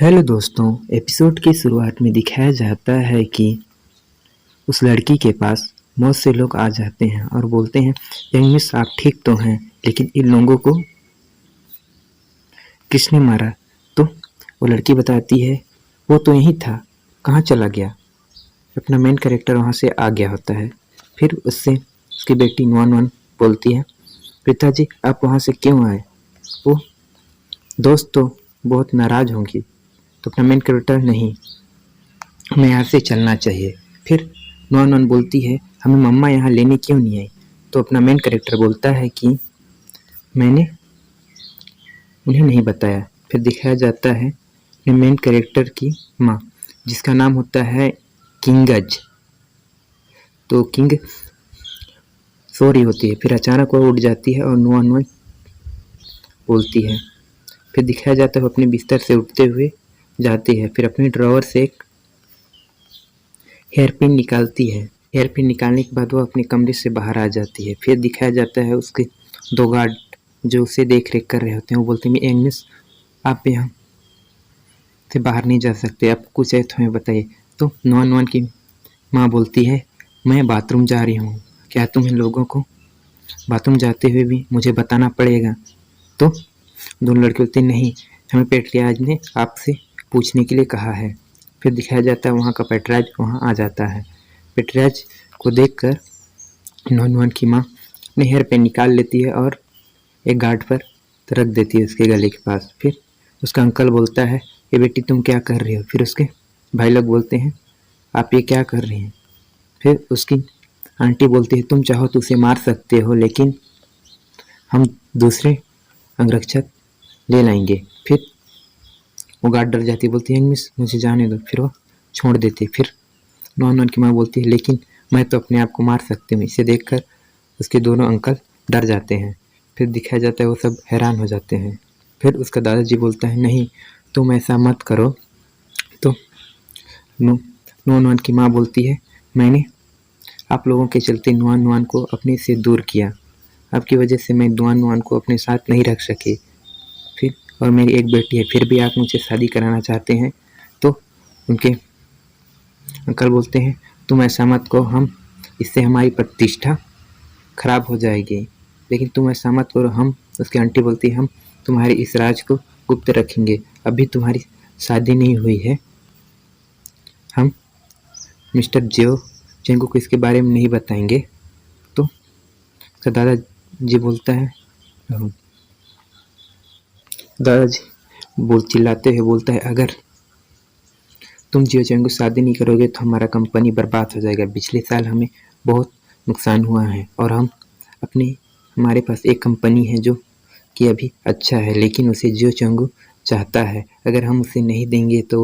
Hello दोस्तों, episode की शुरुआत में दिखाया जाता है कि उस लड़की के पास बहुत से लोग आ जाते हैं और बोलते हैं यंग मिस आप ठीक तो हैं, लेकिन इन लोगों को किसने मारा। तो वो लड़की बताती है वो तो यहीं था, कहाँ चला गया। अपना मेन कैरेक्टर वहाँ से आ गया होता है। फिर उससे उसकी बेटी नुआन नुआन बोलती है पिताजी आप वहाँ से क्यों आए। वो दोस्त तो बहुत नाराज़ होंगी। तो अपना मेन कैरेक्टर नहीं, हमें यहाँ से चलना चाहिए। फिर नुआन नुआन बोलती है हमें मम्मा यहाँ लेने क्यों नहीं आई। तो अपना मेन कैरेक्टर बोलता है कि मैंने उन्हें नहीं बताया। फिर दिखाया जाता है मेन कैरेक्टर की माँ, जिसका नाम होता है किंगज। तो किंग सो रही होती है, फिर अचानक वो उठ जाती है और नुआन नुआन बोलती है। फिर दिखाया जाता है वो अपने बिस्तर से उठते हुए जाती है, फिर अपने ड्रॉवर से एक हेयर पिन निकालती है। हेयर पिन निकालने के बाद वो अपने कमरे से बाहर आ जाती है। फिर दिखाया जाता है उसके दो गार्ड जो उसे देख रेख कर रहे होते हैं। वो बोलते हैं यंग मिस आप यहाँ से बाहर नहीं जा सकते, आप कुछ है तो हमें बताइए। तो नुआन नुआन की माँ बोलती है मैं बाथरूम जा रही हूँ, क्या तुम इन लोगों को बाथरूम जाते हुए भी मुझे बताना पड़ेगा। तो दोनों लड़के बोलते नहीं, हमें पेट्रियाज ने आपसे पूछने के लिए कहा है। फिर दिखाया जाता है वहाँ का पेट्रियाज वहाँ आ जाता है। पेट्रियाज को देखकर नुआन नुआन की माँ अपने हेयर पे निकाल लेती है और एक गार्ड पर रख देती है उसके गले के पास। फिर उसका अंकल बोलता है ये बेटी तुम क्या कर रही हो। फिर उसके भाई लोग बोलते हैं आप ये क्या कर रही हैं। फिर उसकी आंटी बोलती है तुम चाहो तो उसे मार सकते हो, लेकिन हम दूसरे अंगरक्षक ले लाएंगे। फिर वो गार्ड डर जाती है, बोलती है मिस मुझे जाने दो। फिर वो छोड़ देती है। फिर नुआन नुआन की माँ बोलती है लेकिन मैं तो अपने आप को मार सकती हूँ। इसे देखकर उसके दोनों अंकल डर जाते हैं। फिर दिखाया जाता है वो सब हैरान हो जाते हैं। फिर उसका दादाजी बोलता है नहीं तुम ऐसा मत करो। तो नुआन नुआन की माँ बोलती है मैंने आप लोगों के चलते नुआन नुआन को अपने से दूर किया, आपकी वजह से मैं नुआन नुआन को अपने साथ नहीं रख सकी। फिर और मेरी एक बेटी है, फिर भी आप मुझे शादी कराना चाहते हैं। तो उनके अंकल बोलते हैं तुम ऐसा मत कहो, हम इससे हमारी प्रतिष्ठा खराब हो जाएगी। लेकिन तुम ऐसा मत करो, हम उसकी आंटी बोलती है हम तुम्हारे इस राज को गुप्त रखेंगे, अभी तुम्हारी शादी नहीं हुई है, हम मिस्टर जेंगू को इसके बारे में नहीं बताएंगे। तो उसका दादाजी बोलता है दादाजी चिल्लाते हुए बोलता है अगर तुम जियो चैंग को शादी नहीं करोगे तो हमारा कंपनी बर्बाद हो जाएगा। पिछले साल हमें बहुत नुकसान हुआ है और हमारे पास एक कंपनी है जो कि अभी अच्छा है, लेकिन उसे जियो चैंग चाहता है। अगर हम उसे नहीं देंगे तो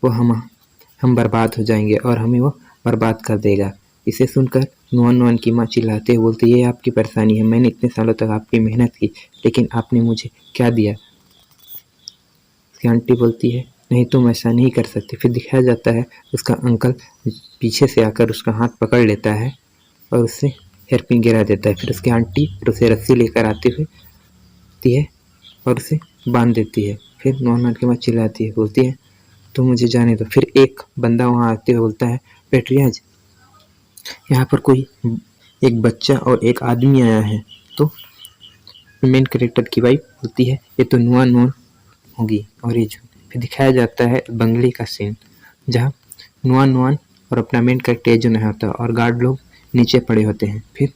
वो हम बर्बाद हो जाएंगे और हमें वो बर्बाद कर देगा। इसे सुनकर नुआन नुआन की माँ चिल्लाते हुए बोलती है ये आपकी परेशानी है, मैंने इतने सालों तक आपकी मेहनत की, लेकिन आपने मुझे क्या दिया। उसकी आंटी बोलती है नहीं तुम ऐसा नहीं कर सकते। फिर दिखाया जाता है उसका अंकल पीछे से आकर उसका हाथ पकड़ लेता है और उससे हेयर पिन गिरा देता है। फिर उसकी आंटी फिर उसे रस्सी लेकर आती है और उसे बांध देती है। फिर नुआन की माँ चिल्लाती है, बोलती है तो मुझे जाने दो। फिर एक बंदा वहाँ आते हुए बोलता है पेट्रियाज यहाँ पर कोई एक बच्चा और एक आदमी आया है। तो मेन कैरेक्टर की वाइफ बोलती है ये तो नुआन नुआन होगी और ये फिर दिखाया जाता है बंगले का सीन, जहाँ नुआन नुआन और अपना मेन कैरेक्टर जो नहीं होता और गार्ड लोग नीचे पड़े होते हैं। फिर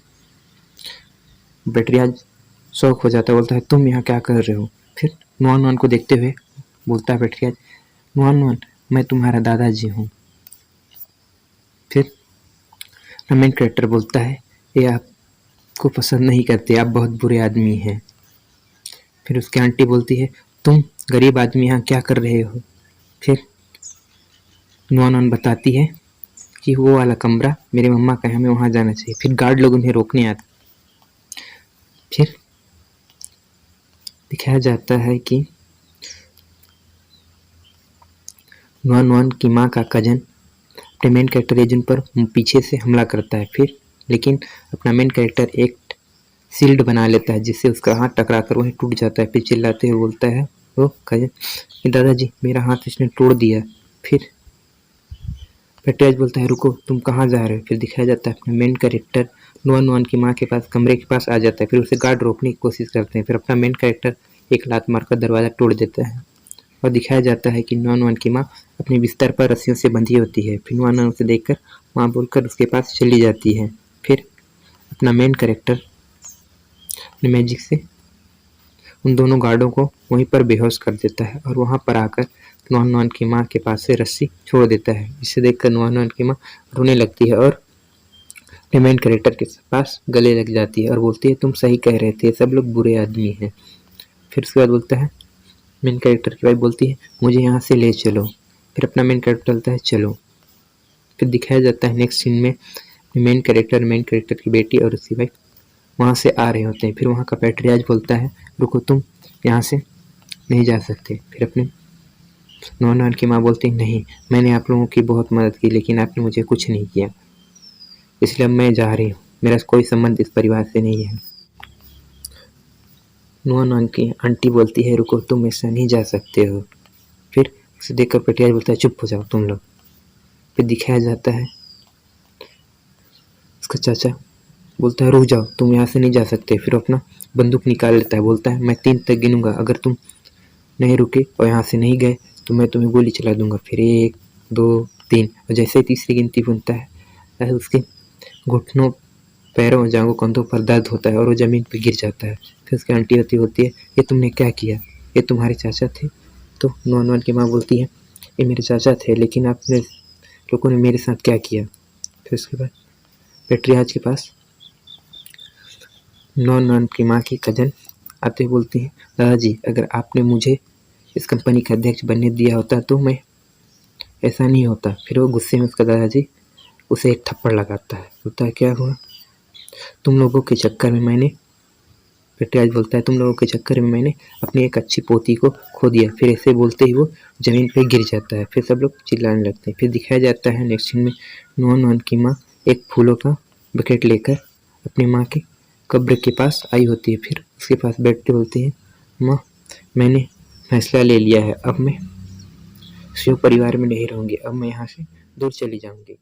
पेट्रियाज शौक हो जाता है, बोलता है तुम यहाँ क्या कर रहे हो। फिर नुआन नुआन को देखते हुए बोलता है पेट्रियाज नुआन नुआन मैं तुम्हारा दादाजी हूँ। फिर मेन कैरेक्टर बोलता है ये आपको पसंद नहीं करते, आप बहुत बुरे आदमी हैं। फिर उसकी आंटी बोलती है तुम गरीब आदमी यहाँ क्या कर रहे हो। फिर नुआन नुआन बताती है कि वो वाला कमरा मेरे मम्मा का है, हमें वहाँ जाना चाहिए। फिर गार्ड लोग उन्हें रोकने आते। फिर दिखाया जाता है कि नुआन नुआन की माँ का कजन अपने मेन कैरेक्टर एजेंट पर पीछे से हमला करता है। फिर लेकिन अपना मेन कैरेक्टर एक शील्ड बना लेता है जिससे उसका हाथ टकरा कर वहीं टूट जाता है। फिर चिल्लाते हुए बोलता है वो कजन कि दादाजी मेरा हाथ इसने तोड़ दिया। फिर पेट्रियाज बोलता है रुको तुम कहाँ जा रहे हो। फिर दिखाया जाता है अपना मेन कैरेक्टर नुआन की माँ के पास कमरे के पास आ जाता है। फिर उसे गार्ड रोकने की कोशिश करते हैं। फिर अपना मेन कैरेक्टर एक लात मारकर दरवाज़ा तोड़ देता है और दिखाया जाता है कि नुआन की माँ अपने बिस्तर पर रस्सियों से बंधी होती है। फिर नुआन उसे देखकर माँ बोलकर उसके पास चली जाती है। फिर अपना मेन कैरेक्टर अपने मैजिक से उन दोनों गार्डों को वहीं पर बेहोश कर देता है और वहाँ पर आकर नुआन की माँ के पास से रस्सी छोड़ देता है। इसे देखकर नुआन की माँ रोने लगती है और अपने मेन कैरेक्टर के पास गले लग जाती है और बोलती है तुम सही कह रहे थे, सब लोग बुरे आदमी हैं। फिर उसके बाद बोलता है मेन कैरेक्टर की वाइफ बोलती है मुझे यहाँ से ले चलो। फिर अपना मेन कैरेक्टर बोलता है चलो। फिर दिखाया जाता है नेक्स्ट सीन में मेन कैरेक्टर की बेटी और उसकी वाइफ वहाँ से आ रहे होते हैं। फिर वहाँ का पैट्रियाज बोलता है रुको तुम यहाँ से नहीं जा सकते। फिर अपने नुआन की माँ बोलती नहीं मैंने आप लोगों की बहुत मदद की लेकिन आपने मुझे कुछ नहीं किया, इसलिए अब मैं जा रही हूँ, मेरा कोई संबंध इस परिवार से नहीं है। नुआन की आंटी बोलती है रुको तुम ऐसा नहीं जा सकते हो। फिर उसे देखकर पेट्रियाज बोलता है चुप हो जाओ तुम लोग। फिर दिखाया जाता है उसका चाचा बोलता है रुक जाओ तुम यहाँ से नहीं जा सकते। फिर अपना बंदूक निकाल लेता है, बोलता है मैं 3 तक गिनूंगा, अगर तुम नहीं रुके और यहाँ से नहीं गए तो मैं तुम्हें गोली चला दूंगा। फिर 1 2 3 और जैसे ही तीसरी गिनती सुनता है उसके घुटनों पैरों और जांघों कंधों पर दर्द होता है और वो ज़मीन पर गिर जाता है। फिर उसकी आंटी होती है ये तुमने क्या किया, ये तुम्हारे चाचा थे। तो नुआन की माँ बोलती है ये मेरे चाचा थे लेकिन आपने लोगों ने मेरे साथ क्या किया। फिर उसके बाद पेट्रियाज के पास नुआन की माँ की कजन आते हुए बोलती है दादाजी अगर आपने मुझे इस कंपनी का अध्यक्ष बनने दिया होता तो मैं ऐसा नहीं होता। फिर वो गुस्से में उसका दादाजी उसे एक थप्पड़ लगाता है, बोलता है क्या हुआ, तुम लोगों के चक्कर में मैंने पेट्रियाज बोलता है तुम लोगों के चक्कर में मैंने अपनी एक अच्छी पोती को खो दिया। फिर ऐसे बोलते ही वो ज़मीन पे गिर जाता है। फिर सब लोग चिल्लाने लगते हैं। फिर दिखाया जाता है नेक्स्ट सीन में नुआन की माँ एक फूलों का बकेट लेकर अपनी माँ के कब्र के पास आई होती है। फिर उसके पास बैठते बोलती है माँ मैंने फैसला ले लिया है, अब मैं शिव परिवार में नहीं रहूँगी, अब मैं यहाँ से दूर चली जाऊँगी।